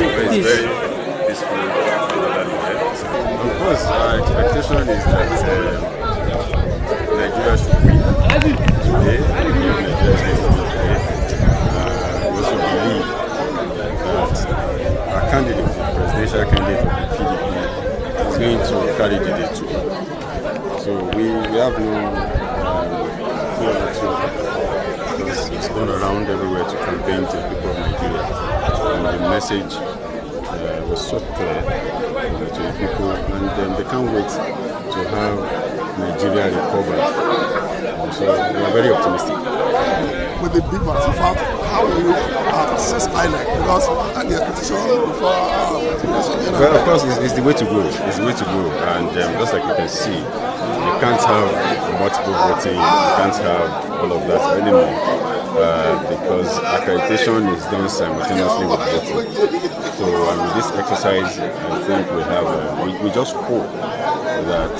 It's very peaceful. Of course, our expectation is that Nigeria should win today. We also believe that our candidate, presidential candidate of the PDP, is going to carry the day too. So we have no fear at all, because it's gone around everywhere to campaign to the people of Nigeria. And the message was so clear to the people, and they can't wait to have Nigeria recovered. So we are very optimistic. With the big ones, in fact, how will you assess INEC? Because the expectation before well, of course, it's the way to go. It's the way to go, and just like you can see, you can't have multiple voting, you can't have all of that anymore, because accreditation is done simultaneously with voting. So with this exercise, I think we have, we just hope that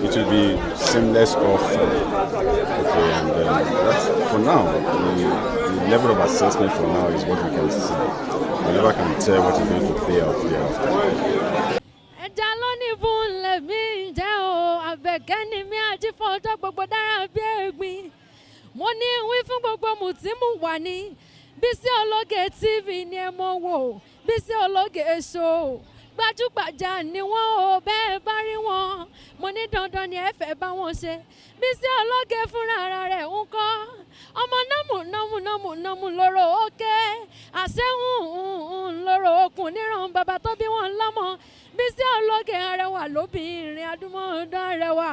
it will be seamless off. Okay, and that's for now. The level of assessment for now is what we can see. We never can tell what is going to play out here after. BISI Ologe TV ni ẹ mọ̀ wò, BISI Ologe Show. Gbajúgbajà ni wọ́n ò bẹ́ẹ̀ bá rí wọn, mo ní dandan ni ẹ fẹ́ bá wọn ṣe. BISI Ologe fúnra ara rẹ̀ ń kọ́, ọmọ námù lóró òkè, àṣẹ́hùn lóró okùn níran bàbá tó bí wọn lọ́mọ. BISI Ologe arẹwà lóbìnrin adúmọ̀ọ́dán arẹwà,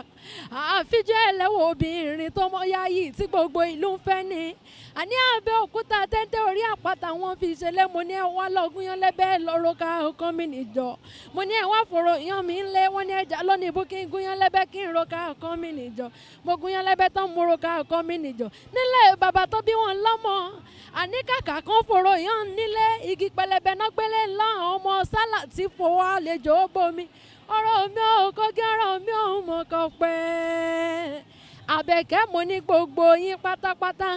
àfijọ́ ẹlẹ́wọ̀ obìnrin tó mọ́ yáyì tí gbogbo ìlú ń fẹ́ ni. Àní Abẹ́òkúta tẹ́tẹ́ orí àpáta wọn fi ṣẹlẹ̀, mo ní ẹ wá lọ́gùn yan lẹ́bẹ̀ẹ́ lọ́rọ́ ká ọkàn mi nìjọ. Mo ní ẹ wá fòrò yan mi ń lé, wọ́n ní ẹja lónìí bú kí n gún yan lẹ́bẹ̀ẹ́ kí n ro ká ọkàn mi nìjọ. Mo gún yan lẹ́bẹ̀ẹ́ tán mo ro ká ọkàn mi nìjọ. Nílé bàbá tó bí wọn lọ́mọ, àní kàkà kan fòrò yan nílé, igi pẹlẹbẹ náà gbélé ńlá ọmọ sálà tí fowó àlejò bomi. Ọ̀rọ̀ mi ò kọ́gí ọ̀rọ̀ mi ò mọ̀ kọ́ pẹ́. Àbẹ̀kẹ́ mo ní gbogbo yín pátápátá.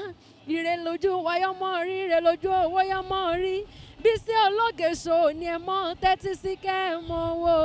Ire lójú wáyọ́mọ́ rí, ire lójú owó yọ́mọ́ rí. BISI Ologe Show ni ẹ mọ̀ tẹ́tí sí kẹ́ ẹ mọ̀ wò.